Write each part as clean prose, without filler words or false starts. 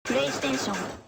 プレイステーション。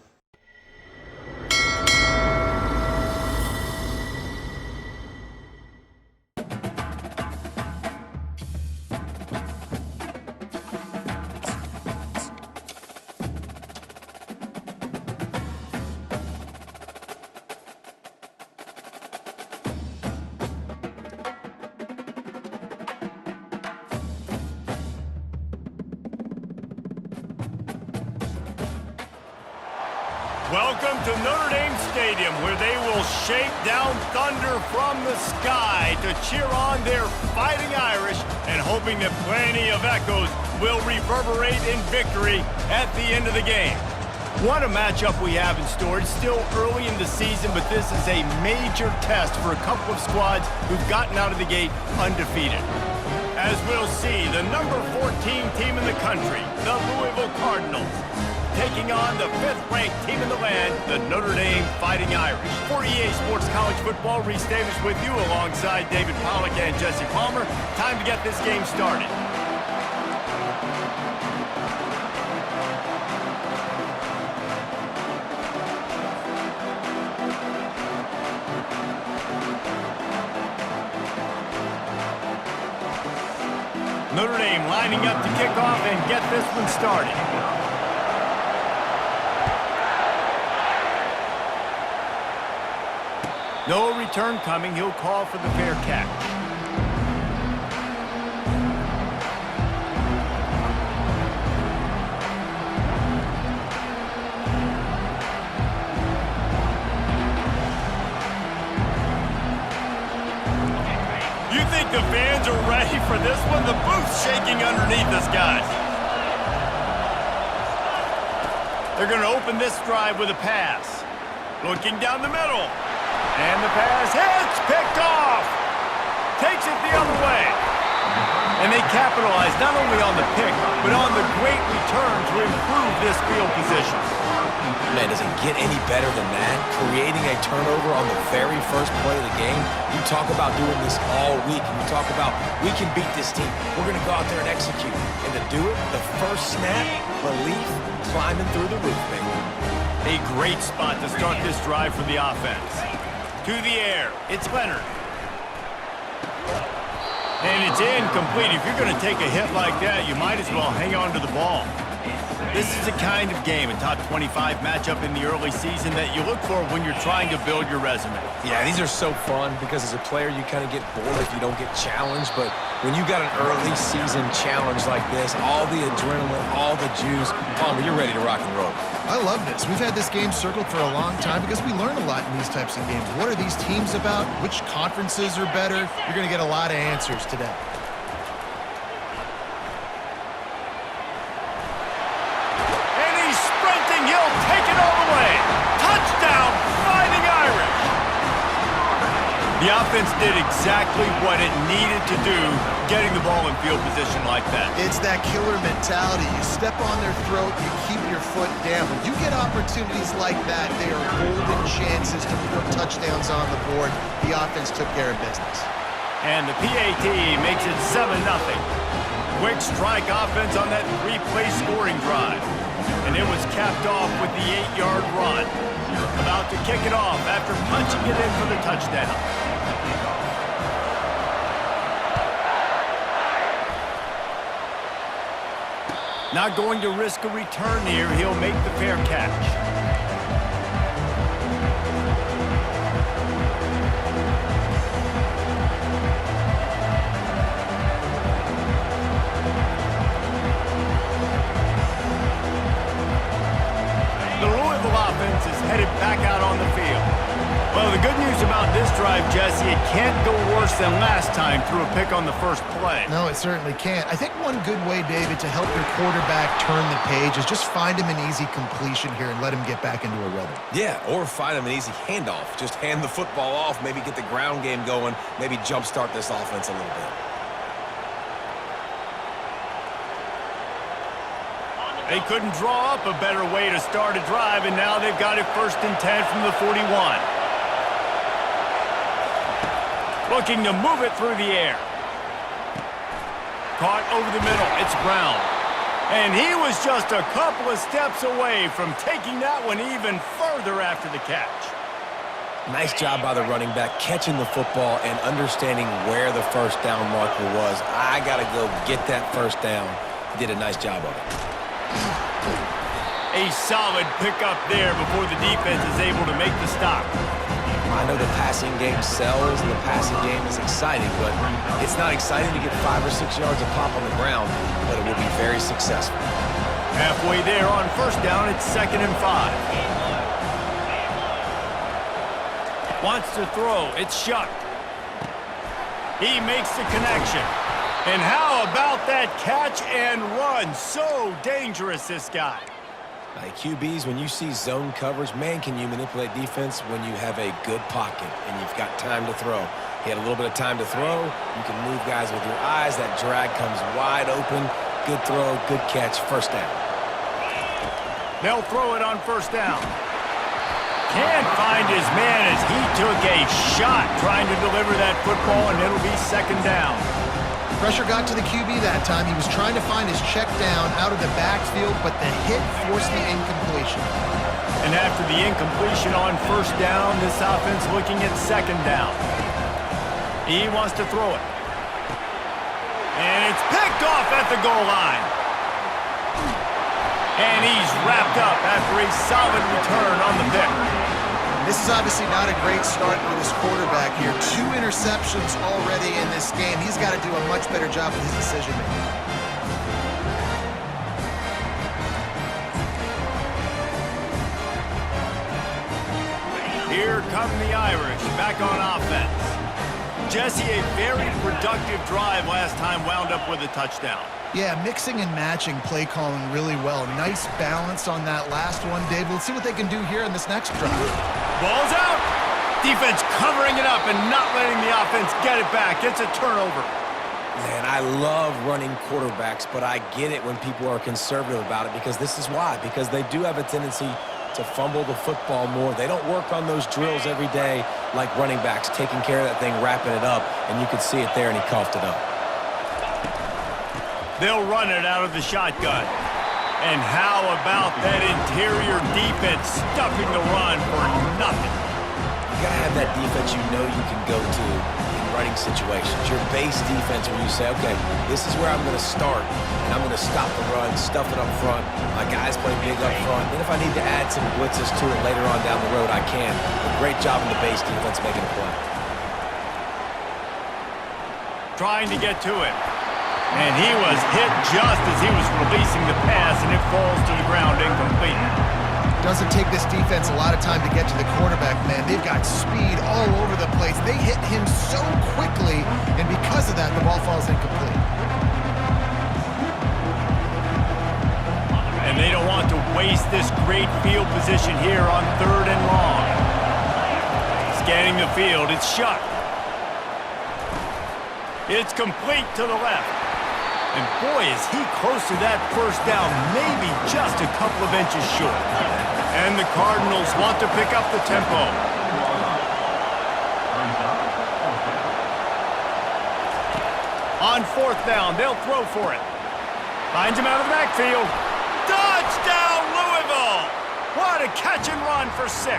Welcome to Notre Dame Stadium, where they will shake down thunder from the sky to cheer on their Fighting Irish and hoping that plenty of echoes will reverberate in victory at the end of the game. What a matchup we have in store. It's still early in the season, but this is a major test for a couple of squads who've gotten out of the gate undefeated. As we'll see, the number 14 team in the country, the Louisville Cardinals, taking on the 5th-ranked team in the land, the Notre Dame Fighting Irish. For EA Sports College Football, Reese Davis with you alongside David Pollack and Jesse Palmer. Time to get this game started. Notre Dame lining up to kick off and get this one started. No return coming. He'll call for the fair catch. You think the fans are ready for this one? The booth's shaking underneath us, guys. They're going to open this drive with a pass. Looking down the middle. And the pass hits, picked off. Takes it the other way. And they capitalize not only on the pick, but on the great return to improve this field position. Man, does it get any better than that? Creating a turnover on the very first play of the game. You talk about doing this all week. You talk about, we can beat this team. We're going to go out there and execute. And to do it, the first snap, belief, climbing through the roof, baby. A great spot to start this drive for the offense. To the air, it's Leonard. And it's incomplete. If you're going to take a hit like that, you might as well hang on to the ball. This is the kind of game, a top 25 matchup in the early season, that you look for when you're trying to build your resume. Yeah, these are so fun because as a player, you kind of get bored if you don't get challenged. But when you got an early season challenge like this, all the adrenaline, all the juice, Palmer, you're ready to rock and roll. I love this. We've had this game circled for a long time because we learn a lot in these types of games. What are these teams about? Which conferences are better? You're going to get a lot of answers today. He'll take it all the way. Touchdown, Fighting Irish. The offense did exactly what it needed to do, getting the ball in field position like that. It's that killer mentality. You step on their throat, you keep your foot down. When you get opportunities like that, they are golden chances to put touchdowns on the board. The offense took care of business. And the PAT makes it 7-0. Quick strike offense on that 3-play scoring drive. And it was capped off with the 8-yard run. About to kick it off after punching it in for the touchdown. Not going to risk a return here. He'll make the fair catch. Offense is headed back out on the field. Well, the good news about this drive, Jesse, it can't go worse than last time through a pick on the first play. No, it certainly can't. I think one good way, David, to help your quarterback turn the page is just find him an easy completion here and let him get back into a rhythm. Yeah, or find him an easy handoff. Just hand the football off, maybe get the ground game going, maybe jumpstart this offense a little bit. They couldn't draw up a better way to start a drive, and now they've got it 1st and 10 from the 41. Looking to move it through the air. Caught over the middle. It's Brown. And he was just a couple of steps away from taking that one even further after the catch. Nice job by the running back, catching the football and understanding where the first down marker was. I got to go get that first down. He did a nice job of it. A solid pickup there before the defense is able to make the stop. I know the passing game sells and the passing game is exciting, but it's not exciting to get 5 or 6 yards of pop on the ground, but it will be very successful. Halfway there on first down, it's 2nd and 5. Wants to throw, it's Shuck. He makes the connection. And how about that catch and run? So dangerous, this guy. QBs, when you see zone coverage, man, can you manipulate defense when you have a good pocket and you've got time to throw. He had a little bit of time to throw. You can move guys with your eyes. That drag comes wide open. Good throw, good catch, first down. They'll throw it on first down. Can't find his man as he took a shot trying to deliver that football, and it'll be 2nd down. Pressure got to the QB that time. He was trying to find his check down out of the backfield, but the hit forced the incompletion. And after the incompletion on first down, this offense looking at 2nd down. He wants to throw it. And it's picked off at the goal line. And he's wrapped up after a solid return on the pick. This is obviously not a great start for this quarterback here. 2 interceptions already in this game. He's got to do a much better job with his decision-making. Here come the Irish, back on offense. Jesse, a very productive drive last time, wound up with a touchdown. Yeah, mixing and matching play calling really well. Nice balance on that last one, Dave. Let's see what they can do here in this next drive. Ball's out. Defense covering it up and not letting the offense get it back. It's a turnover. Man, I love running quarterbacks, but I get it when people are conservative about it because this is why. Because they do have a tendency to fumble the football more. They don't work on those drills every day like running backs, taking care of that thing, wrapping it up, and you could see it there, and he coughed it up. They'll run it out of the shotgun. And how about that interior defense stuffing the run for nothing? You got to have that defense you know you can go to in running situations. Your base defense where you say, okay, this is where I'm going to start, and I'm going to stop the run, stuff it up front. My guys play big up front. And if I need to add some blitzes to it later on down the road, I can. A great job in the base defense making a play. Trying to get to it. And he was hit just as he was releasing the pass, and it falls to the ground incomplete. Doesn't take this defense a lot of time to get to the quarterback, man. They've got speed all over the place. They hit him so quickly, and because of that, the ball falls incomplete. And they don't want to waste this great field position here on 3rd and long. Scanning the field, it's Shuck. It's complete to the left. And boy, is he close to that first down, maybe just a couple of inches short. And the Cardinals want to pick up the tempo. On 4th down, they'll throw for it. Finds him out of the backfield. Touchdown, Louisville! What a catch and run for 6.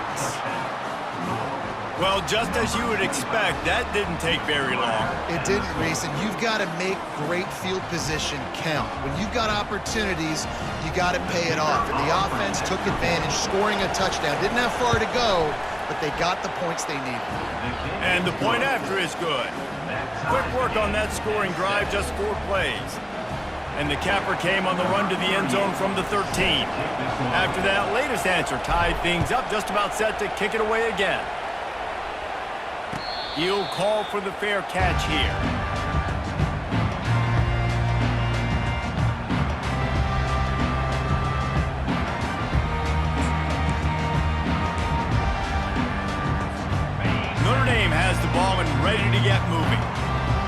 Well, just as you would expect, that didn't take very long. It didn't, Reese, and you've got to make great field position count. When you've got opportunities, you got to pay it off. And the offense took advantage, scoring a touchdown. Didn't have far to go, but they got the points they needed. And the point after is good. Quick work on that scoring drive, just 4 plays. And the capper came on the run to the end zone from the 13. After that latest answer tied things up, just about set to kick it away again. He'll call for the fair catch here. Notre Dame has the ball and ready to get moving.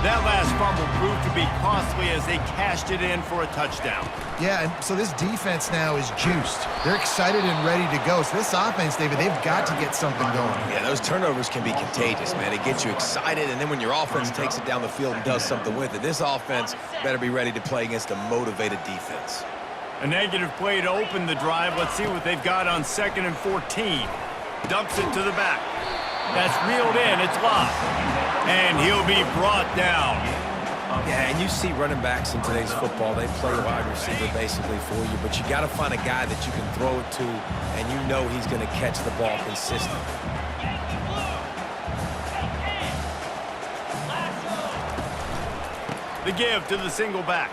That last fumble proved to be costly as they cashed it in for a touchdown. Yeah, and so this defense now is juiced. They're excited and ready to go. So this offense, David, they've got to get something going. Yeah, those turnovers can be contagious, man. It gets you excited, and then when your offense takes it down the field and does something with it, this offense better be ready to play against a motivated defense. A negative play to open the drive. Let's see what they've got on 2nd and 14. Dumps it to the back. That's reeled in. It's lost. And he'll be brought down. Yeah, and you see running backs in today's football, they play wide receiver basically for you, but you got to find a guy that you can throw it to, and you know he's going to catch the ball consistently. The give to the single back.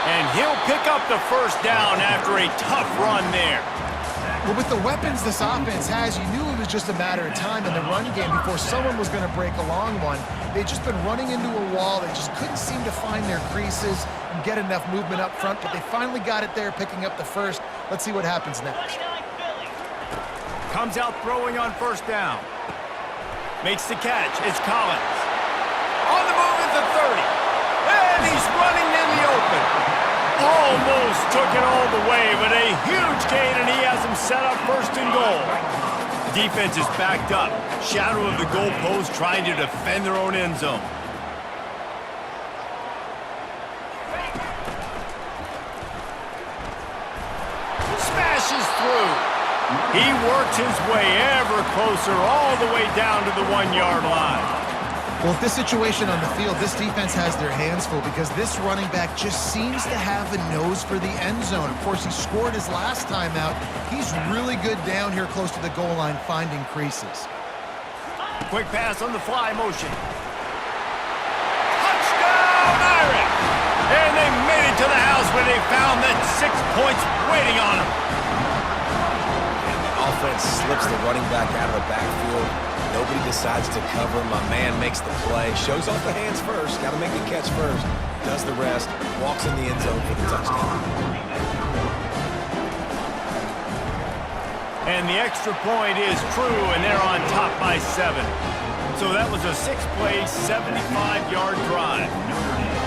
And he'll pick up the first down after a tough run there. Well, with the weapons this offense has, you knew it was just a matter of time in the run game before someone was going to break a long one. They'd just been running into a wall. They just couldn't seem to find their creases and get enough movement up front, but they finally got it there, picking up the first. Let's see what happens next. Comes out throwing on first down. Makes the catch. It's Collins. On the move at the 30. And he's running in the open. Almost took it all the way, but a huge gain, and he has him set up 1st and goal. Defense is backed up. Shadow of the goalpost trying to defend their own end zone. Smashes through. He works his way ever closer all the way down to the 1-yard line. Well, with this situation on the field, this defense has their hands full because this running back just seems to have a nose for the end zone. Of course, he scored his last time out. He's really good down here close to the goal line finding creases. Quick pass on the fly motion. Touchdown, Irish! And they made it to the house where they found that 6 points waiting on them. And the offense slips the running back out of the backfield. Nobody decides to cover him. My man makes the play. Shows off the hands first. Got to make the catch first. Does the rest. Walks in the end zone for the touchdown. And the extra point is true, and they're on top by 7. So that was a 6-play, 75-yard drive.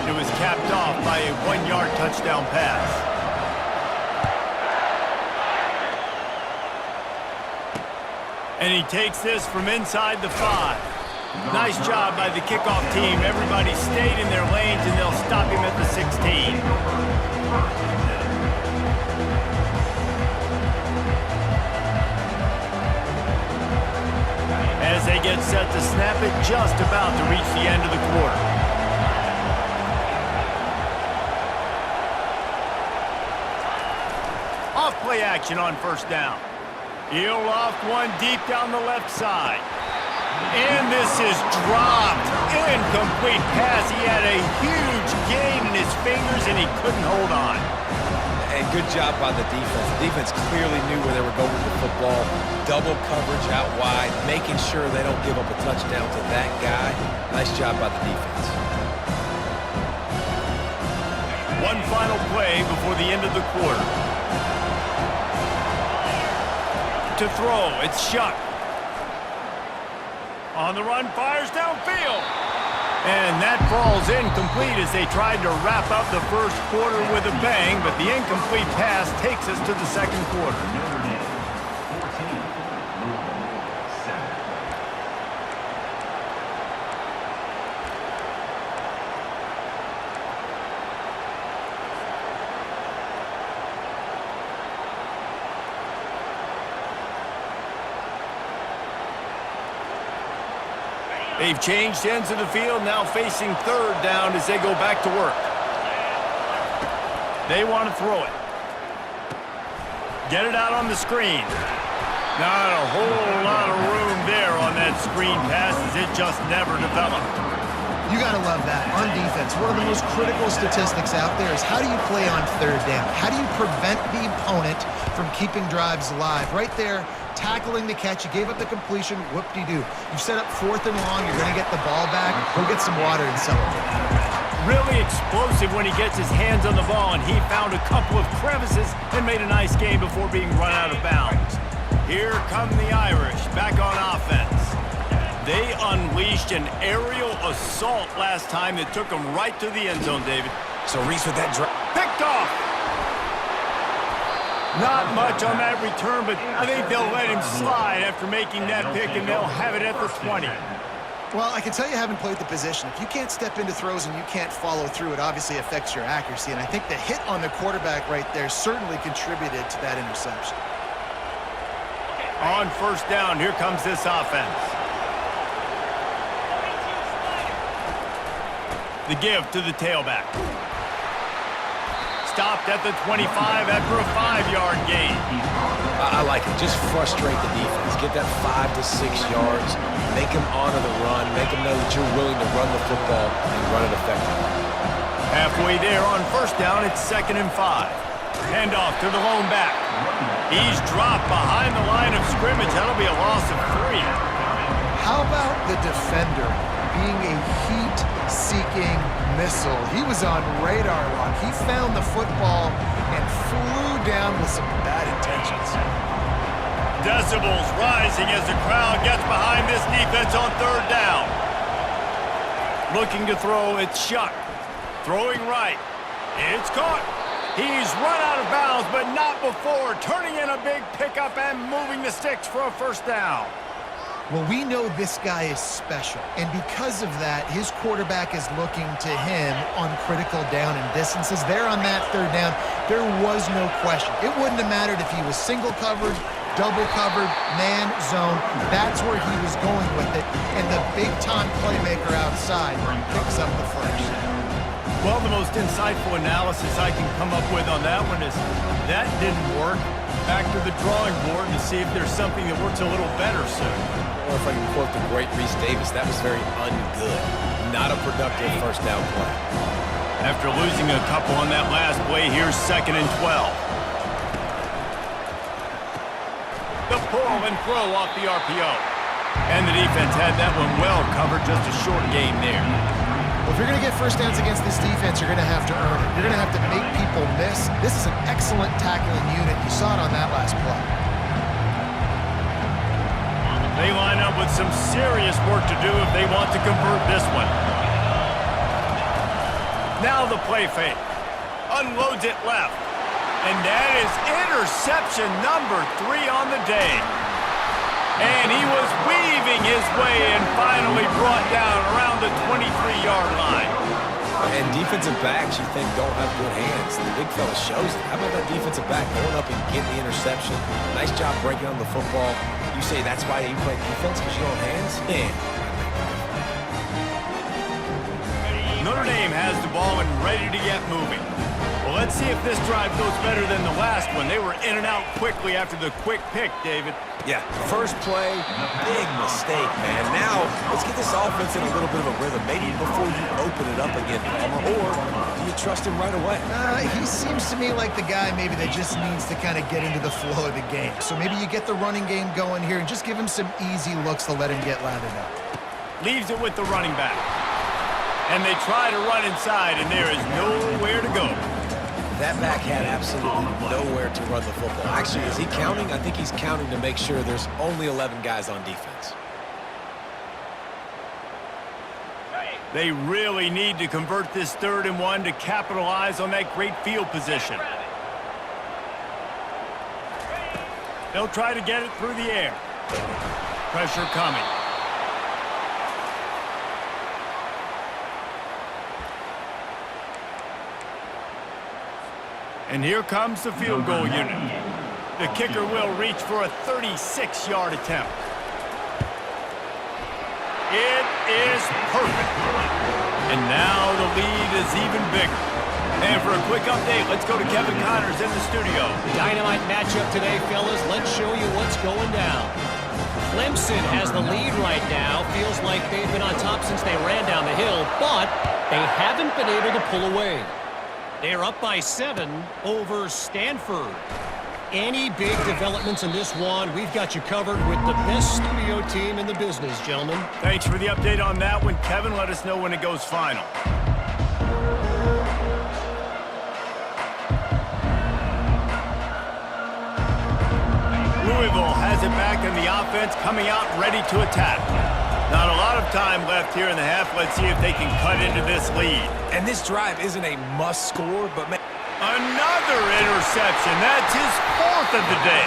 It was capped off by a 1-yard touchdown pass. And he takes this from inside the 5. Nice job by the kickoff team. Everybody stayed in their lanes, and they'll stop him at the 16. As they get set to snap it, just about to reach the end of the quarter. Off play action on first down. He'll loft one deep down the left side. And this is dropped. Incomplete pass. He had a huge gain in his fingers, and he couldn't hold on. And good job by the defense. The defense clearly knew where they were going with the football. Double coverage out wide, making sure they don't give up a touchdown to that guy. Nice job by the defense. One final play before the end of the quarter. To throw, it's Shuck. On the run, fires downfield. And that falls incomplete as they tried to wrap up the first quarter with a bang, but the incomplete pass takes us to the second quarter. They've changed ends of the field, now facing third down as they go back to work. They want to throw it. Get it out on the screen. Not a whole lot of room there on that screen pass as it just never developed. You got to love that. On defense, one of the most critical statistics out there is how do you play on third down? How do you prevent the opponent from keeping drives alive? Right there, tackling the catch. You gave up the completion. Whoop-de-doo. You set up 4th and long. You're going to get the ball back. Go get some water and celebrate. Really explosive when he gets his hands on the ball, and he found a couple of crevices and made a nice game before being run out of bounds. Here come the Irish back on offense. They unleashed an aerial assault last time that took them right to the end zone, David. So Reese with that drop. Picked off. Not much on that return, but I think they'll let him slide after making that pick, and they'll have it at the 20. Well, I can tell you haven't played the position. If you can't step into throws and you can't follow through, it obviously affects your accuracy. And I think the hit on the quarterback right there certainly contributed to that interception. On first down, here comes this offense. The give to the tailback. Stopped at the 25 after a 5-yard gain. I like it. Just frustrate the defense. Get that 5 to 6 yards. Make them honor the run. Make them know that you're willing to run the football and run it effectively. Halfway there on first down, it's 2nd and 5. Handoff to the lone back. He's dropped behind the line of scrimmage. That'll be a loss of 3. How about the defender being a heat-seeking missile? He was on radar lock. He found the football and flew down with some bad intentions. Decibels rising as the crowd gets behind this defense on 3rd down. Looking to throw, it's Shuck. Throwing right. It's caught. He's run out of bounds, but not before turning in a big pickup and moving the sticks for a first down. Well, we know this guy is special, and because of that, his quarterback is looking to him on critical down and distances. There on that 3rd down, there was no question. It wouldn't have mattered if he was single covered, double covered, man, zone. That's where he was going with it, and the big-time playmaker outside picks up the first. Well, the most insightful analysis I can come up with on that one is that didn't work. Back to the drawing board to see if there's something that works a little better soon. Or if I can quote the great Reese Davis, that was very ungood. Not a productive first down play. After losing a couple on that last play, here's 2nd and 12. The pull and throw off the RPO. And the defense had that one well covered, just a short game there. Well, if you're going to get first downs against this defense, you're going to have to earn it. You're going to have to make people miss. This is an excellent tackling unit. You saw it on that last play. They line up with some serious work to do if they want to convert this one. Now the play fake. Unloads it left. And that is interception number 3 on the day. And he was weaving his way and finally brought down around the 23-yard line. And defensive backs you think don't have good hands. The big fella shows it. How about that defensive back going up and getting the interception? Nice job breaking on the football. You say that's why you play defense because you don't have hands? Man. Notre Dame has the ball and ready to get moving. Well, let's see if this drive goes better than the last one. They were in and out quickly after the quick pick, David. Yeah, first play, big mistake, man. Now, let's get this offense in a little bit of a rhythm. Maybe before you open it up again, Palmer, or do you trust him right away? He seems to me like the guy maybe that just needs to kind of get into the flow of the game. So maybe you get the running game going here and just give him some easy looks to let him get lathered up. Leaves it with the running back. And they try to run inside, and there is nowhere to go. That back had absolutely nowhere to run the football. Actually, is he counting? I think he's counting to make sure there's only 11 guys on defense. They really need to convert this 3rd and 1 to capitalize on that great field position. They'll try to get it through the air. Pressure coming. And here comes the field goal unit. The kicker will reach for a 36-yard attempt. It is perfect. And now the lead is even bigger. And for a quick update, let's go to Kevin Connors in the studio. Dynamite matchup today, fellas. Let's show you what's going down. Clemson has the lead right now. Feels like they've been on top since they ran down the hill, but they haven't been able to pull away. They're up by 7 over Stanford. Any big developments in this one, we've got you covered with the best studio team in the business, gentlemen. Thanks for the update on that one, Kevin. Let us know when it goes final. Louisville has it back in the offense, coming out ready to attack. Not a lot of time left here in the half. Let's see if they can cut into this lead. And this drive isn't a must score, but Another interception. That's his 4th of the day.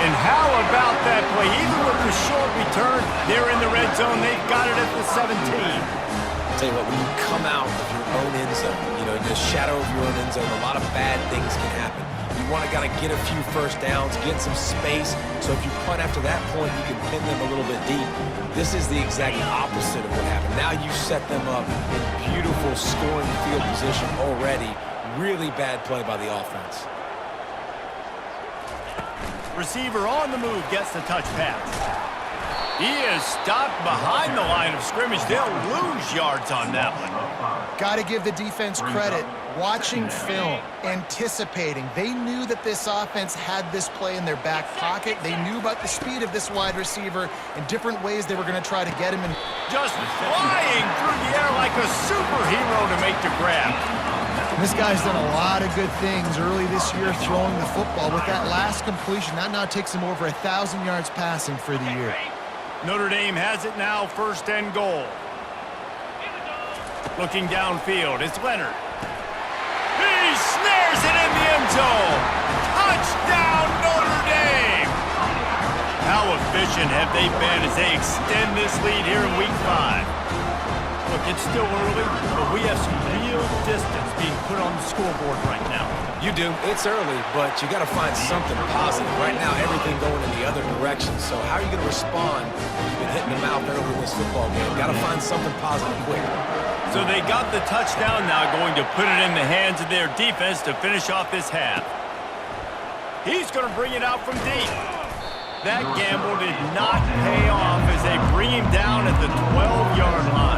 And how about that play? Even with the short return, they're in the red zone. They've got it at the 17. I'll tell you what, when you come out of your own end zone, in the shadow of your own end zone, a lot of bad things can happen. You want to get a few first downs, get some space, so if you punt after that point, you can pin them a little bit deep. This is the exact opposite of what happened. Now you set them up in beautiful scoring field position already. Really bad play by the offense. Receiver on the move gets the touch pass. He is stopped behind the line of scrimmage. They'll lose yards on that one. Got to give the defense credit. Watching film, anticipating. They knew that this offense had this play in their back pocket. They knew about the speed of this wide receiver and different ways they were going to try to get him in. Just flying through the air like a superhero to make the grab. This guy's done a lot of good things early this year throwing the football. With that last completion, that now takes him over 1,000 yards passing for the year. Notre Dame has it now, 1st and goal. Looking downfield, it's Leonard. He snares it in the end zone. Touchdown, Notre Dame! How efficient have they been as they extend this lead here in Week 5? Look, it's still early, but we have some real distance being put on the scoreboard right now. You do. It's early, but you got to find something positive. Right now, everything going in the other direction. So how are you going to respond when you've been hitting them out early in this football game? Got to find something positive quick. So they got the touchdown now, going to put it in the hands of their defense to finish off this half. He's going to bring it out from deep. That gamble did not pay off as they bring him down at the 12-yard line.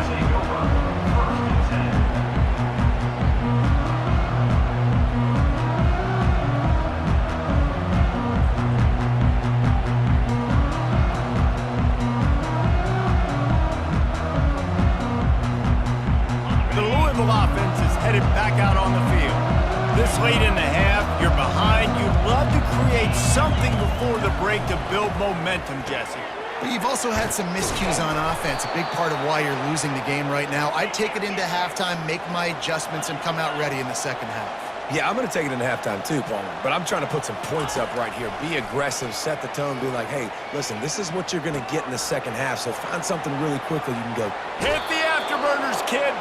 The Louisville offense is headed back out on the field. This late in the half, you're behind. You'd love to create something before the break to build momentum, Jesse. But you've also had some miscues on offense, a big part of why you're losing the game right now. I'd take it into halftime, make my adjustments, and come out ready in the second half. Yeah, I'm going to take it into halftime too, Palmer. But I'm trying to put some points up right here. Be aggressive, set the tone, be like, hey, listen, this is what you're going to get in the second half, so find something really quickly you can go. Hit the afterburners, kid.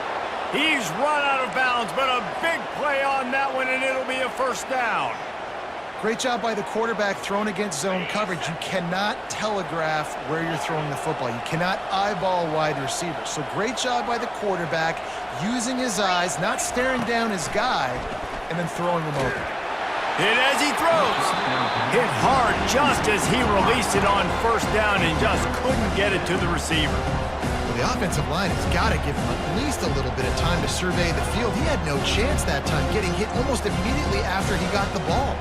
He's run out of bounds, but a big play on that one, and it'll be a first down. Great job by the quarterback thrown against zone coverage. You cannot telegraph where you're throwing the football. You cannot eyeball wide receivers. So great job by the quarterback using his eyes, not staring down his guy, and then throwing him open. Hit as he throws. Hit hard just as he released it on first down and just couldn't get it to the receiver. The offensive line has got to give him at least a little bit of time to survey the field. He had no chance that time, getting hit almost immediately after he got the ball.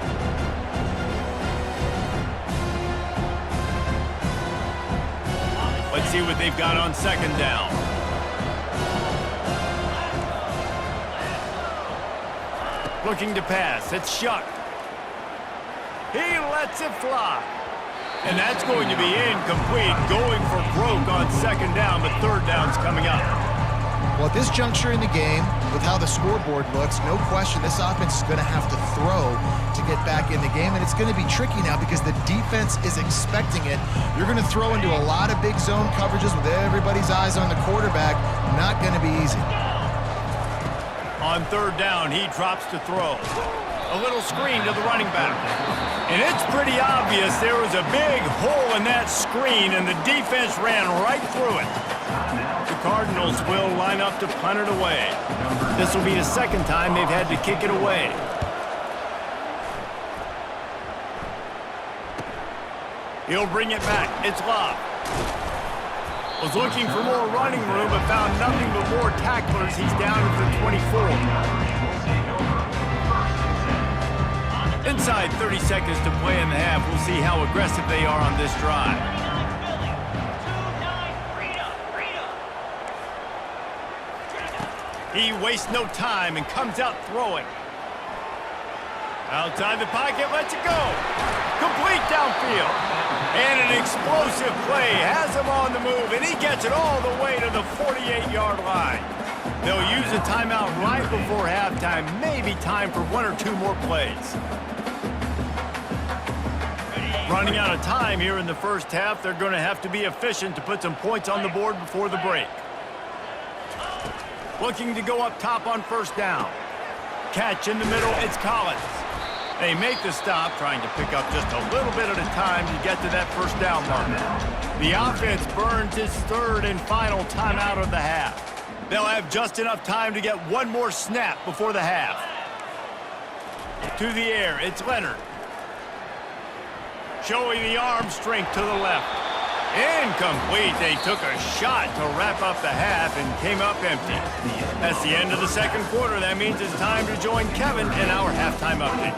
Let's see what they've got on second down. Looking to pass. It's Shuck. He lets it fly. And that's going to be incomplete, going for broke on second down, but third down's coming up. Well, at this juncture in the game, with how the scoreboard looks, no question this offense is going to have to throw to get back in the game, and it's going to be tricky now because the defense is expecting it. You're going to throw into a lot of big zone coverages with everybody's eyes on the quarterback. Not going to be easy. On third down, he drops to throw. A little screen to the running back. And it's pretty obvious there was a big hole in that screen, and the defense ran right through it. The Cardinals will line up to punt it away. This will be the second time they've had to kick it away. He'll bring it back. It's Love. Was looking for more running room, but found nothing but more tacklers. He's down at the 24. Inside 30 seconds to play in the half. We'll see how aggressive they are on this drive. He wastes no time and comes out throwing. Outside the pocket, lets it go. Complete downfield. And an explosive play has him on the move, and he gets it all the way to the 48-yard line. They'll use a timeout right before halftime. Maybe time for one or two more plays. Running out of time here in the first half. They're going to have to be efficient to put some points on the board before the break. Looking to go up top on first down. Catch in the middle, it's Collins. They make the stop, trying to pick up just a little bit at a time to get to that first down marker. The offense burns its third and final timeout of the half. They'll have just enough time to get one more snap before the half. To the air, it's Leonard. Showing the arm strength to the left. Incomplete. They took a shot to wrap up the half and came up empty. That's the end of the second quarter. That means it's time to join Kevin in our halftime update.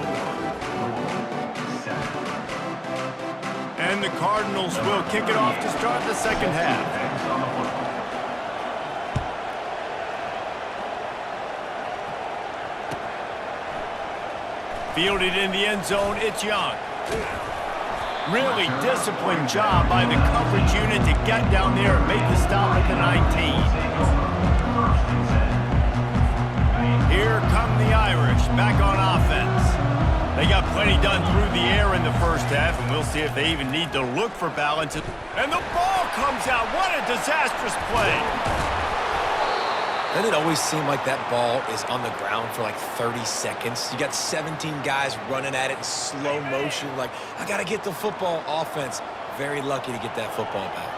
And the Cardinals will kick it off to start the second half. Fielded in the end zone, it's Young. Really disciplined job by the coverage unit to get down there and make the stop at the 19. Here come the Irish back on offense. They got plenty done through the air in the first half, and we'll see if they even need to look for balance. And the ball comes out. What a disastrous play. Doesn't it always seem like that ball is on the ground for like 30 seconds? You got 17 guys running at it in slow motion. Like, I got to get the football. Offense, very lucky to get that football back.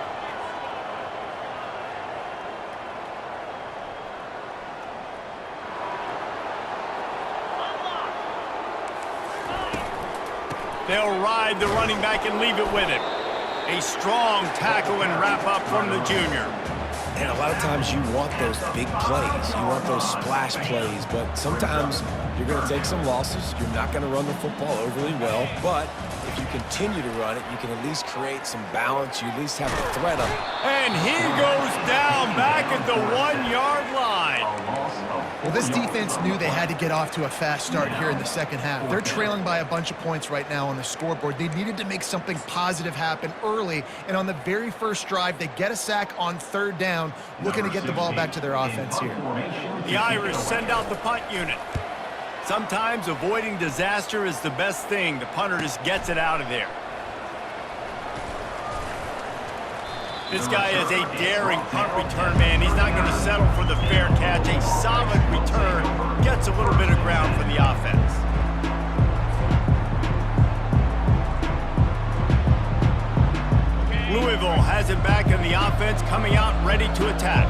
They'll ride the running back and leave it with him. A strong tackle and wrap up from the junior. And a lot of times you want those big plays. You want those splash plays. But sometimes you're going to take some losses. You're not going to run the football overly well. But if you continue to run it, you can at least create some balance. You at least have the threat up. And he goes down back at the 1-yard line. Well, this defense knew they had to get off to a fast start here in the second half. They're trailing by a bunch of points right now on the scoreboard. They needed to make something positive happen early, and on the very first drive, they get a sack on third down, looking to get the ball back to their offense here. The Irish send out the punt unit. Sometimes avoiding disaster is the best thing. The punter just gets it out of there. This guy is a daring punt return man. He's not going to settle for the fair catch. A solid return gets a little bit of ground for the offense. Louisville has it back in the offense, coming out ready to attack.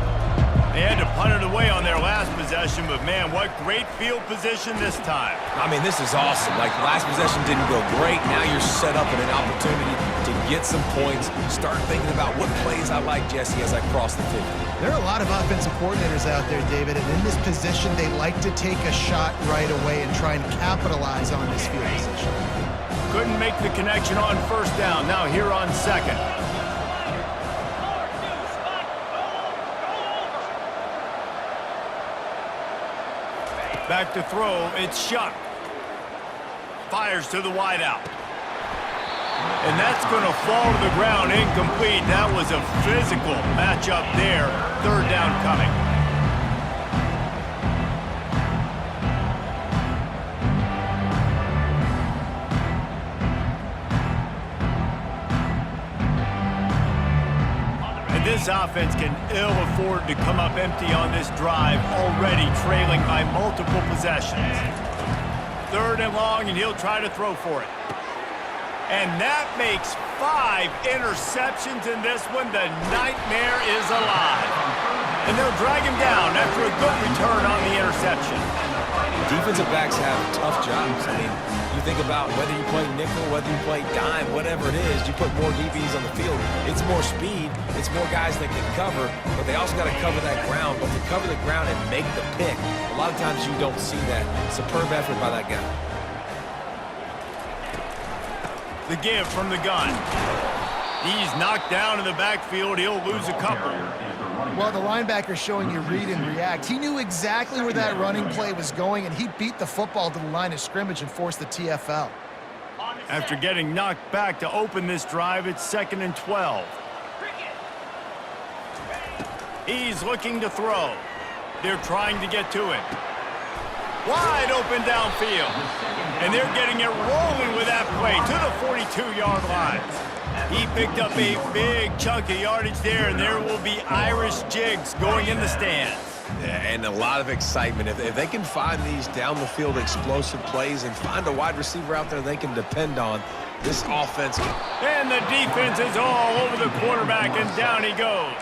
They had to punt it away on their last possession, but man, what great field position this time. I mean, this is awesome. Like, last possession didn't go great. Now you're set up in an opportunity to get some points. Start thinking about what plays I like, Jesse, as I cross the 50. There are a lot of offensive coordinators out there, David, and in this position, they like to take a shot right away and try and capitalize on this field position. Couldn't make the connection on first down. Now here on second. Back to throw, it's Shuck. Fires to the wideout. And that's going to fall to the ground, incomplete. That was a physical matchup there. Third down coming. And this offense can ill afford to come up empty on this drive, already trailing by multiple possessions. Third and long, and he'll try to throw for it. And that makes 5 interceptions in this one. The nightmare is alive. And they'll drag him down after a good return on the interception. Defensive backs have tough jobs. I mean, you think about whether you play nickel, whether you play dime, whatever it is, you put more DBs on the field. It's more speed. It's more guys that can cover, but they also got to cover that ground. But to cover the ground and make the pick, a lot of times you don't see that. Superb effort by that guy. The give from the gun. He's knocked down in the backfield. He'll lose a couple. Well, the linebacker showing you read and react. He knew exactly where that running play was going, and he beat the football to the line of scrimmage and forced the TFL. After getting knocked back to open this drive, it's 2nd and 12. He's looking to throw. They're trying to get to him. Wide open downfield. And they're getting it rolling with that play to the 42-yard line. He picked up a big chunk of yardage there, and there will be Irish jigs going in the stands. Yeah, and a lot of excitement. If they can find these down-the-field explosive plays and find a wide receiver out there they can depend on, this offense. And the defense is all over the quarterback, and down he goes.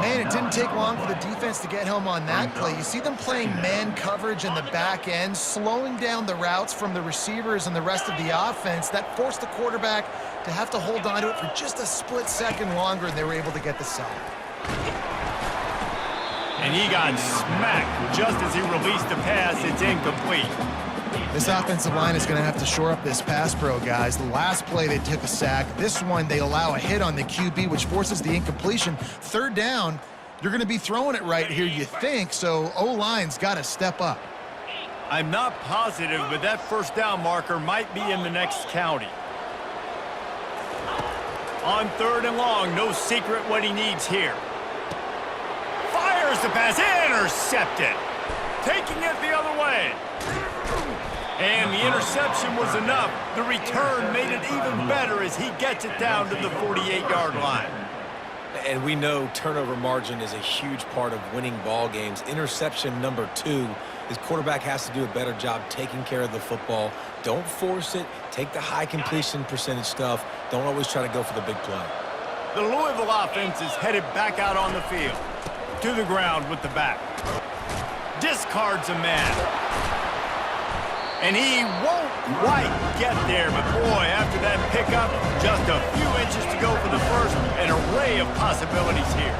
Man, it didn't take long for the defense to get home on that play. You see them playing man coverage in the back end, slowing down the routes from the receivers and the rest of the offense. That forced the quarterback to have to hold on to it for just a split second longer, and they were able to get the sack. And he got smacked just as he released the pass. It's incomplete. This offensive line is going to have to shore up this pass pro, guys. The last play, they took a sack. This one, they allow a hit on the QB, which forces the incompletion. Third down, you're going to be throwing it right here, you think, so O-line's got to step up. I'm not positive, but that first down marker might be in the next county. On 3rd and long, no secret what he needs here. Fires the pass, intercepted. Taking it the other way. And the interception was enough. The return made it even better as he gets it down to the 48-yard line. And we know turnover margin is a huge part of winning ball games. Interception number 2, his quarterback has to do a better job taking care of the football. Don't force it. Take the high completion percentage stuff. Don't always try to go for the big play. The Louisville offense is headed back out on the field. To the ground with the back. Discards a man. And he won't quite get there, but boy, after that pickup, just a few inches to go for the first, an array of possibilities here.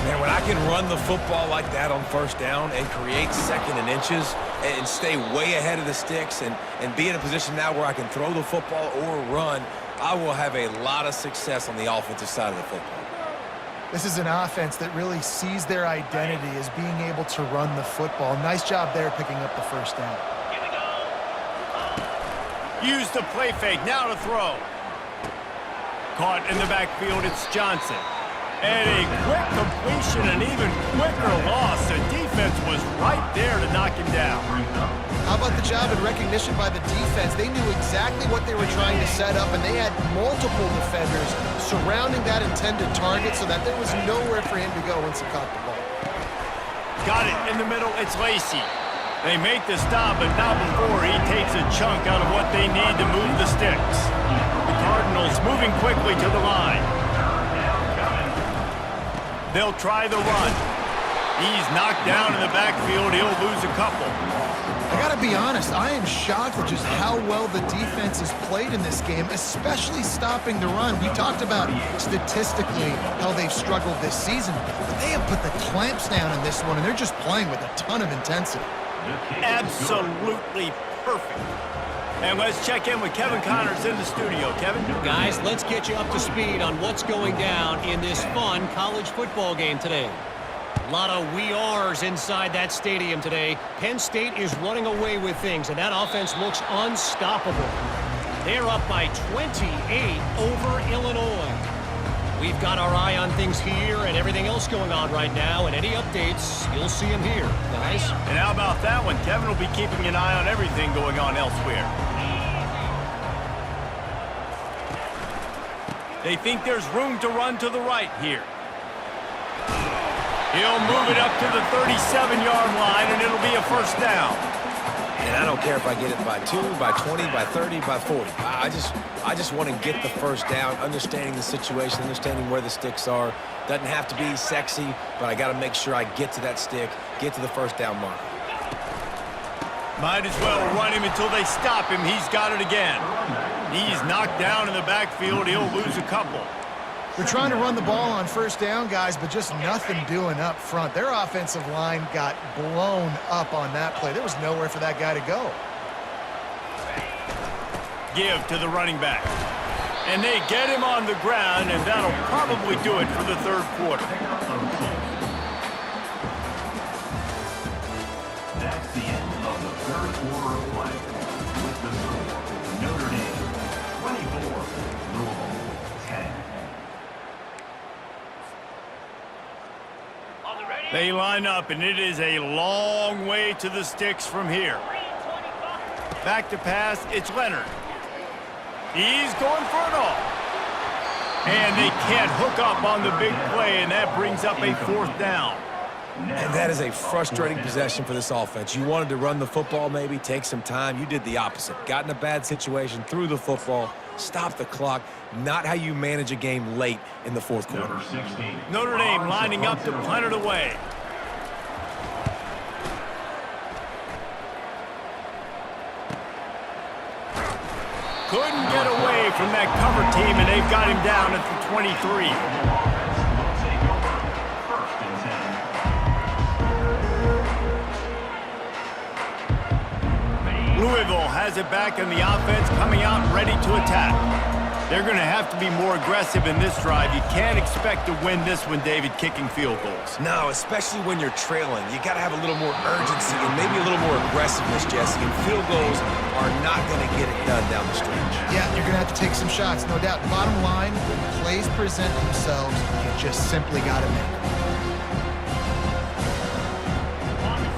Man, when I can run the football like that on first down and create second and inches and stay way ahead of the sticks and be in a position now where I can throw the football or run, I will have a lot of success on the offensive side of the football. This is an offense that really sees their identity as being able to run the football. Nice job there picking up the first down. Use the play fake, now to throw. Caught in the backfield, it's Johnson. And a quick completion, an even quicker loss. The defense was right there to knock him down. How about the job and recognition by the defense? They knew exactly what they were trying to set up, and they had multiple defenders surrounding that intended target so that there was nowhere for him to go once he caught the ball. Got it in the middle, it's Lacey. They make the stop, but not before he takes a chunk out of what they need to move the sticks. The Cardinals moving quickly to the line. They'll try the run. He's knocked down in the backfield. He'll lose a couple. I gotta be honest, I am shocked at just how well the defense has played in this game, especially stopping the run. We talked about statistically how they've struggled this season, but they have put the clamps down in this one, and they're just playing with a ton of intensity. Absolutely perfect. And let's check in with Kevin Connors in the studio. Kevin? Guys, let's get you up to speed on what's going down in this fun college football game today. A lot of we are's inside that stadium today. Penn State is running away with things, and that offense looks unstoppable. They're up by 28 over Illinois. We've got our eye on things here and everything else going on right now, and any updates, you'll see them here, guys. And how about that one? Kevin will be keeping an eye on everything going on elsewhere. They think there's room to run to the right here. He'll move it up to the 37-yard line, and it'll be a first down. And I don't care if I get it by 2, by 20, by 30, by 40. I just want to get the first down, understanding the situation, understanding where the sticks are. Doesn't have to be sexy, but I got to make sure I get to that stick, get to the first down mark. Might as well run him until they stop him. He's got it again. He's knocked down in the backfield. He'll lose a couple. They're trying to run the ball on first down, guys, but just nothing doing up front. Their offensive line got blown up on that play. There was nowhere for that guy to go. Give to the running back. And they get him on the ground, and that'll probably do it for the third quarter. That's the end of the third quarter of play. With the score, Notre Dame 24, Louisville 10. They line up, and it is a long way to the sticks from here. Back to pass, it's Leonard. He's going for it all. And they can't hook up on the big play, and that brings up a 4th down. And that is a frustrating possession for this offense. You wanted to run the football, maybe take some time. You did the opposite. Got in a bad situation, threw the football, stopped the clock. Not how you manage a game late in the 4th quarter. Notre Dame lining up to punt it away. Couldn't get away from that cover team, and they've got him down at the 23. Louisville has it back in the offense, coming out ready to attack. They're going to have to be more aggressive in this drive. You can't expect to win this one, David, kicking field goals. No, especially when you're trailing. You got to have a little more urgency and maybe a little more aggressiveness, Jesse. And field goals are not going to get it done down the stretch. Yeah, you're going to have to take some shots, no doubt. Bottom line, when plays present themselves, you just simply got to make them.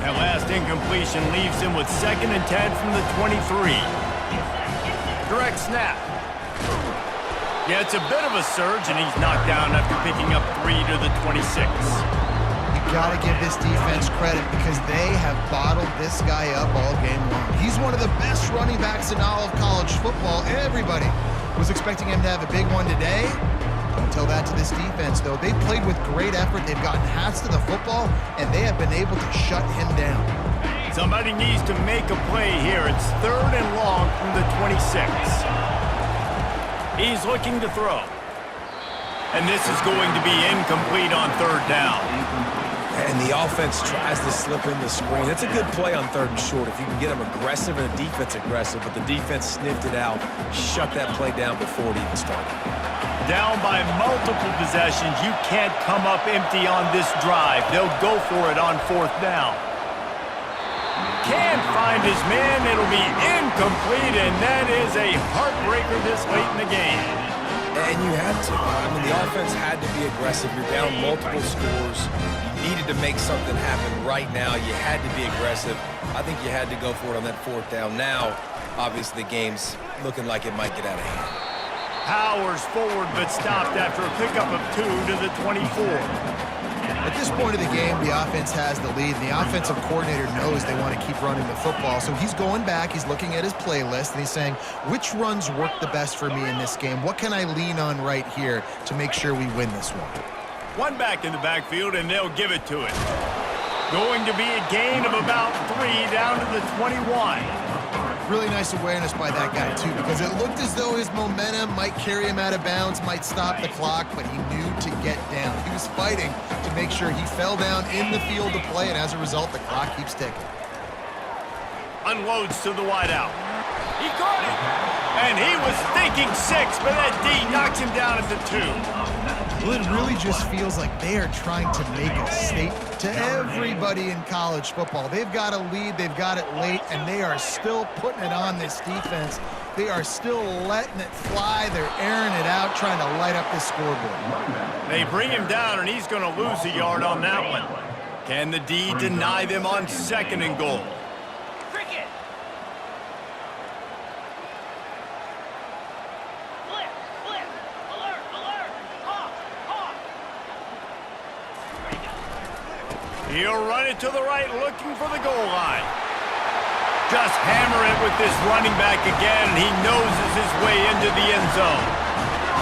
That last incompletion leaves him with 2nd and 10 from the 23. Direct snap. Yeah, it's a bit of a surge, and he's knocked down after picking up 3 to the 26. You got to give this defense credit because they have bottled this guy up all game long. He's one of the best running backs in all of college football. Everybody was expecting him to have a big one today. Don't tell that to this defense, though. They played with great effort. They've gotten hats to the football, and they have been able to shut him down. Somebody needs to make a play here. It's 3rd and long from the 26. He's looking to throw. And this is going to be incomplete on 3rd down. And the offense tries to slip in the screen. It's a good play on 3rd and short if you can get them aggressive and the defense aggressive, but the defense sniffed it out, shut that play down before it even started. Down by multiple possessions. You can't come up empty on this drive. They'll go for it on 4th down. Can't find his man. It'll be incomplete, and that is a heartbreaker this late in the game. And you had to. I mean, the offense had to be aggressive. You're down multiple scores. You needed to make something happen right now. You had to be aggressive. I think you had to go for it on that 4th down. Now, obviously, the game's looking like it might get out of hand. Powers forward, but stopped after a pickup of 2 to the 24. At this point of the game, the offense has the lead, and the offensive coordinator knows they want to keep running the football. So he's going back, he's looking at his playlist, and he's saying, which runs work the best for me in this game? What can I lean on right here to make sure we win this one? One back in the backfield, and they'll give it to it. Going to be a gain of about 3 down to the 21. Really nice awareness by that guy, too, because it looked as though his momentum might carry him out of bounds, might stop the clock, but he knew to get down. He was fighting to make sure he fell down in the field to play, and as a result, the clock keeps ticking. Unloads to the wideout. He caught it. And he was thinking 6, but that D knocks him down at the 2. Well, it really just feels like they are trying to make a statement to everybody in college football. They've got a lead, they've got it late, and they are still putting it on this defense. They are still letting it fly. They're airing it out, trying to light up this scoreboard. They bring him down, and he's going to lose a yard on that one. Can the D deny them on 2nd and goal? He'll run it to the right, looking for the goal line. Just hammer it with this running back again, and he noses his way into the end zone.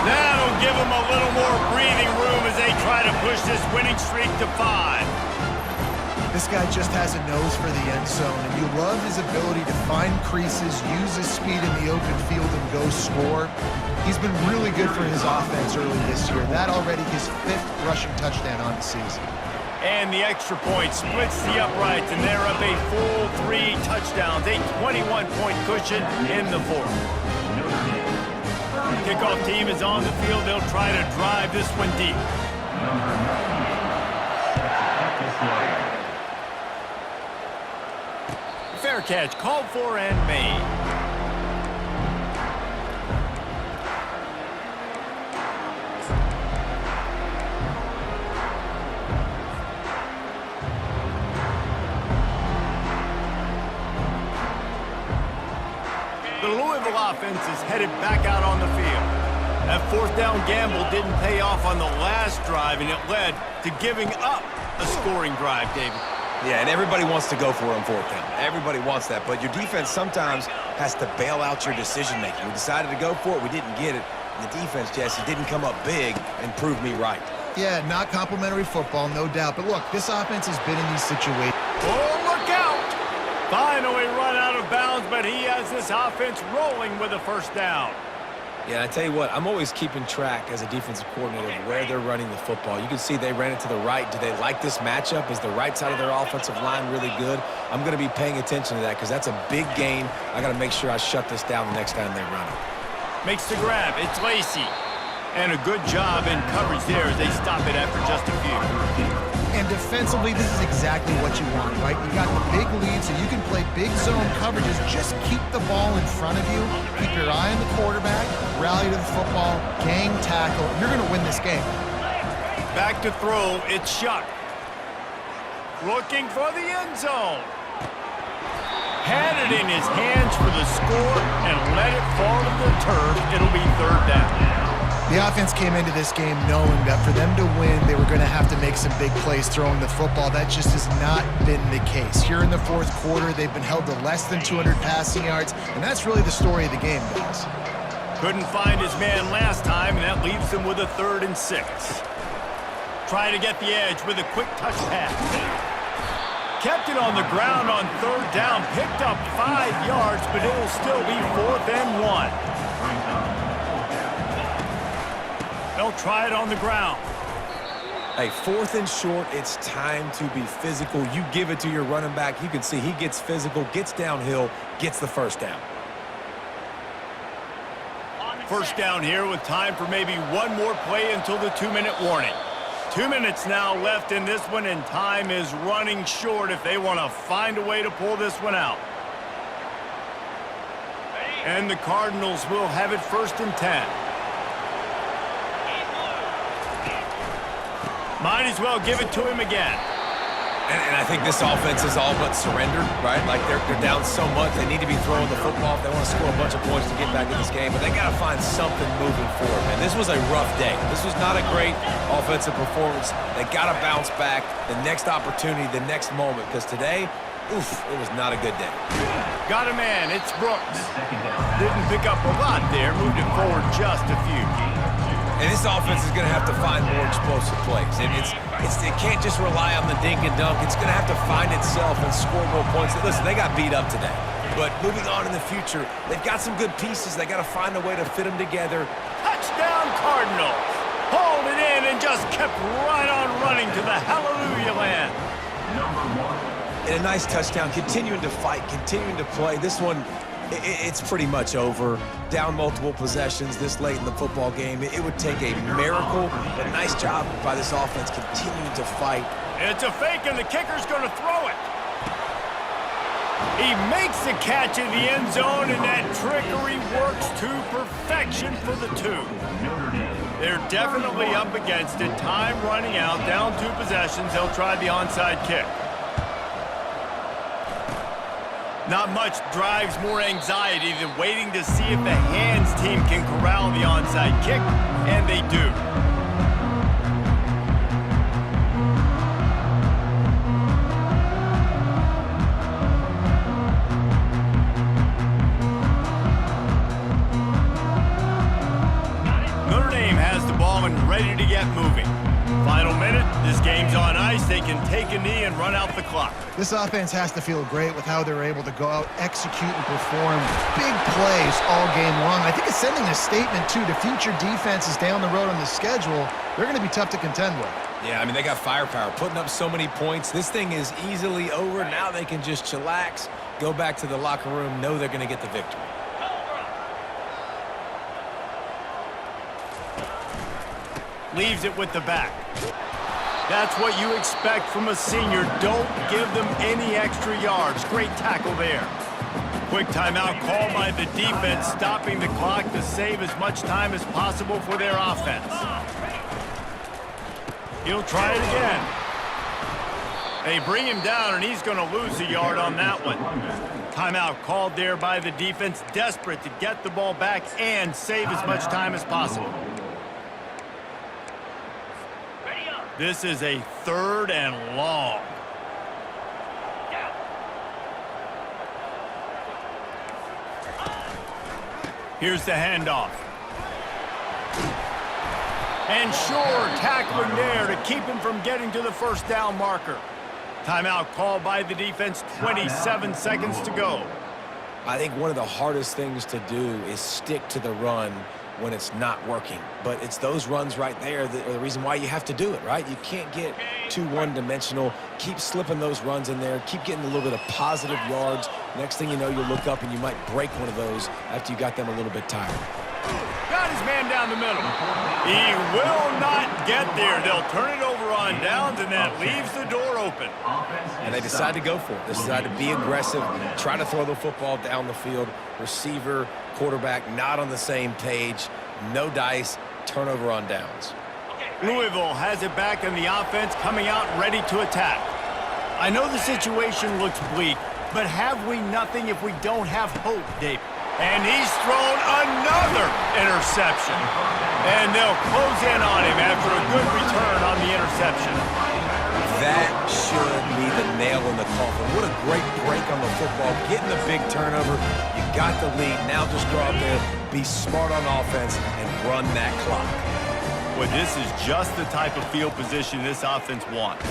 That'll give him a little more breathing room as they try to push this winning streak to 5. This guy just has a nose for the end zone, and you love his ability to find creases, use his speed in the open field, and go score. He's been really good for his offense early this year. That already his 5th rushing touchdown on the season. And the extra point splits the uprights, and they're up a full 3 touchdowns, a 21-point cushion in the 4th. Kickoff team is on the field. They'll try to drive this one deep. Fair catch called for and made. The Louisville offense is headed back out on the field. That fourth down gamble didn't pay off on the last drive, and it led to giving up a scoring drive, David. Yeah, and everybody wants to go for it on fourth down. Everybody wants that, but your defense sometimes has to bail out your decision-making. We decided to go for it. We didn't get it. And the defense, Jesse, didn't come up big and prove me right. Yeah, not complimentary football, no doubt. But look, this offense has been in these situations. Oh, look out! Finally run out of bounds, but he has this offense rolling with a first down. Yeah, and I tell you what, I'm always keeping track as a defensive coordinator of where they're running the football. You can see they ran it to the right. Do they like this matchup? Is the right side of their offensive line really good? I'm going to be paying attention to that because that's a big gain. I got to make sure I shut this down the next time they run it. Makes the grab. It's Lacey. And a good job in coverage there as they stop it after just a few. And defensively, this is exactly what you want, right? You got the big lead, so you can play big zone coverages. Just keep the ball in front of you. Keep your eye on the quarterback. Rally to the football. Gang tackle. You're going to win this game. Back to throw. It's Shuck. Looking for the end zone. Had it in his hands for the score and let it fall to the turf. It'll be third down. The offense came into this game knowing that for them to win, they were going to have to make some big plays throwing the football. That just has not been the case. Here in the fourth quarter, they've been held to less than 200 passing yards, and that's really the story of the game, guys. Couldn't find his man last time, and that leaves them with a 3rd and 6. Trying to get the edge with a quick touch pass. Kept it on the ground on 3rd down, picked up 5 yards, but it'll still be 4th and 1. They'll try it on the ground. Hey, 4th and short, it's time to be physical. You give it to your running back. You can see he gets physical, gets downhill, gets the first down. First down here with time for maybe one more play until the 2-minute warning. 2 minutes now left in this one, and time is running short if they want to find a way to pull this one out. And the Cardinals will have it 1st and 10. Might as well give it to him again. And I think this offense is all but surrendered, right? Like they're down so much, they need to be throwing the football if they want to score a bunch of points to get back in this game. But they got to find something moving forward, man. This was a rough day. This was not a great offensive performance. They got to bounce back the next opportunity, the next moment, because today, oof, it was not a good day. Got a man. It's Brooks. Didn't pick up a lot there. Moved it forward just a few. And this offense is going to have to find more explosive plays. And it can't just rely on the dink and dunk. It's going to have to find itself and score more points. Listen, they got beat up today. But moving on in the future, they've got some good pieces. They got to find a way to fit them together. Touchdown, Cardinals. Hauled it in and just kept right on running to the hallelujah land. And a nice touchdown, continuing to fight, continuing to play. This one, it's pretty much over. Down multiple possessions this late in the football game. It would take a miracle, but nice job by this offense continuing to fight. It's a fake, and the kicker's going to throw it. He makes the catch in the end zone, and that trickery works to perfection for the 2. They're definitely up against it. Time running out, down 2 possessions. They'll try the onside kick. Not much drives more anxiety than waiting to see if the hands team can corral the onside kick, and they do. Notre Dame has the ball and ready to get moving. Final minute, this game's on ice. They can take a knee and run out the clock. This offense has to feel great with how they're able to go out, execute, and perform big plays all game long. I think it's sending a statement, too, to future defenses down the road on the schedule. They're going to be tough to contend with. Yeah, I mean, they got firepower, putting up so many points. This thing is easily over. Now they can just chillax, go back to the locker room, know they're going to get the victory. Leaves it with the back. That's what you expect from a senior. Don't give them any extra yards. Great tackle there. Quick timeout call by the defense, stopping the clock to save as much time as possible for their offense. He'll try it again. They bring him down, and he's going to lose a yard on that one. Timeout called there by the defense, desperate to get the ball back and save as much time as possible. This is a 3rd and long. Here's the handoff. And sure, tackling there to keep him from getting to the first down marker. Timeout called by the defense, 27 seconds to go. I think one of the hardest things to do is stick to the run when it's not working. But it's those runs right there that are the reason why you have to do it, right? You can't get too one-dimensional. Keep slipping those runs in there. Keep getting a little bit of positive yards. Next thing you know, you'll look up and you might break one of those after you got them a little bit tired. Got his man down the middle. He will not get there. They'll turn it over on downs, and that leaves the door open. And they decide to go for it. They decide to be aggressive, try to throw the football down the field. Receiver, quarterback, not on the same page. No dice, turnover on downs. Louisville has it back in the offense, coming out ready to attack. I know the situation looks bleak, but have we nothing if we don't have hope, Dave? And he's thrown another interception. And they'll close in on him after a good return on the interception. That should be the nail in the coffin. What a great break on the football. Getting the big turnover. You got the lead. Now just go out there, be smart on offense, and run that clock. Well, this is just the type of field position this offense wants.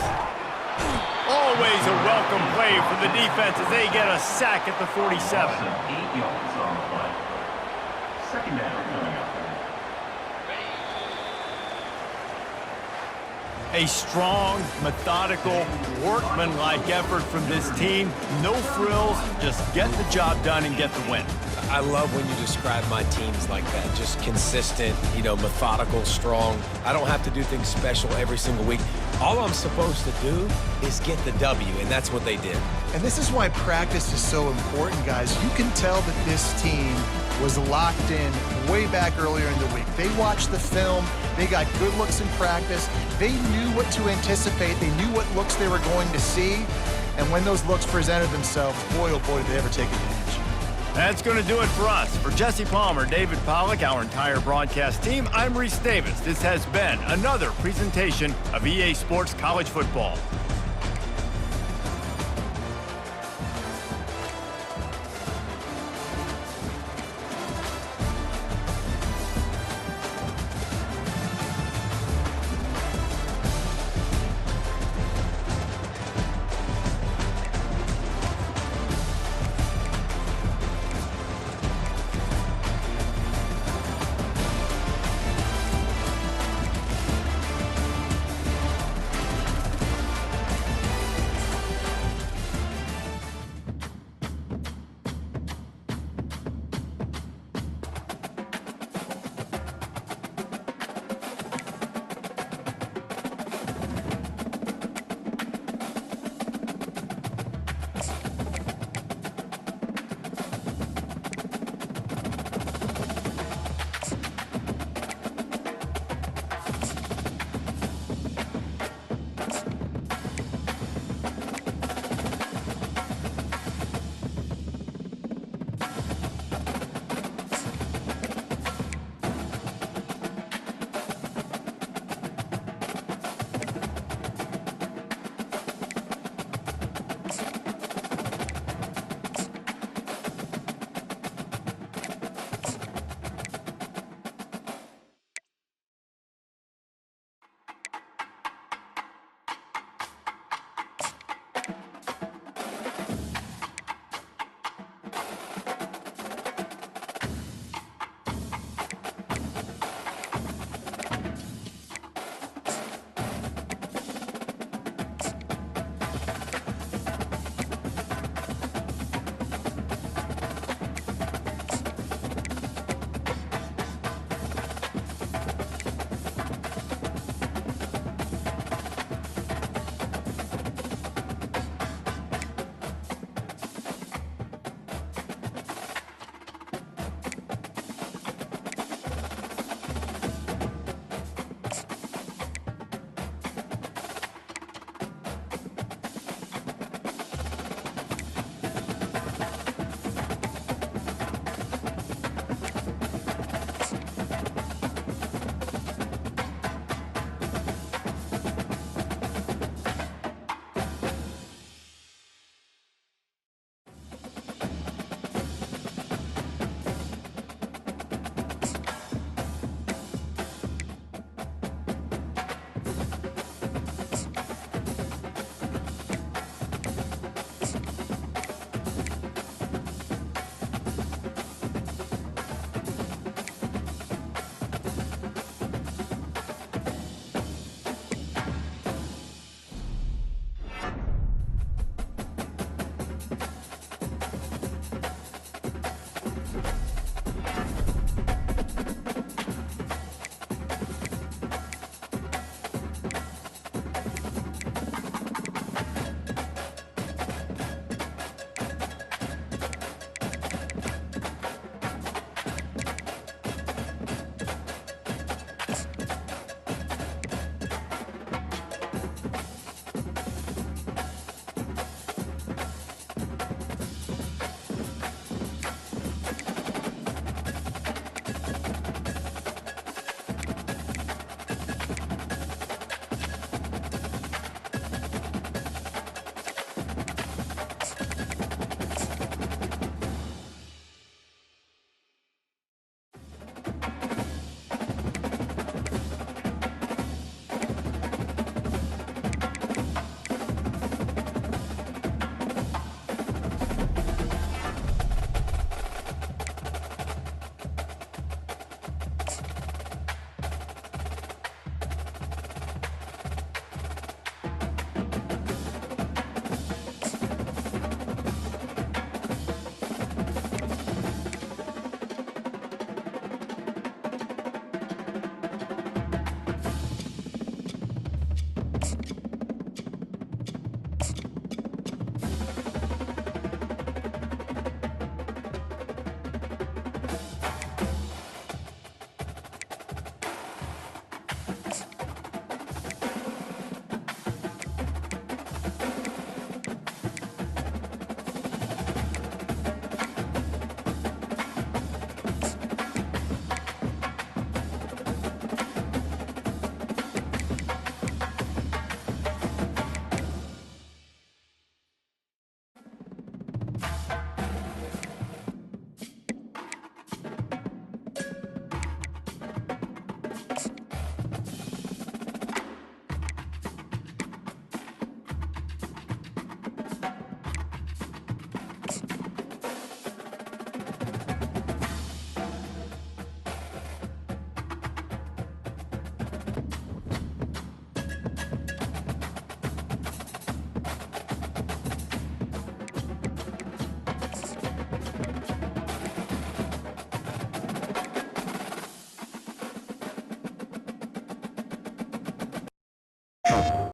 Always a welcome play for the defense as they get a sack at the 47. 8 yards on the play. Second down coming up. A strong, methodical, workmanlike effort from this team. No frills, just get the job done and get the win. I love when you describe my teams like that. Just consistent, methodical, strong. I don't have to do things special every single week. All I'm supposed to do is get the W, and that's what they did. And this is why practice is so important, guys. You can tell that this team was locked in way back earlier in the week. They watched the film. They got good looks in practice. They knew what to anticipate. They knew what looks they were going to see. And when those looks presented themselves, boy, oh boy, did they ever take advantage. That's going to do it for us. For Jesse Palmer, David Pollack, our entire broadcast team, I'm Reese Davis. This has been another presentation of EA Sports College Football.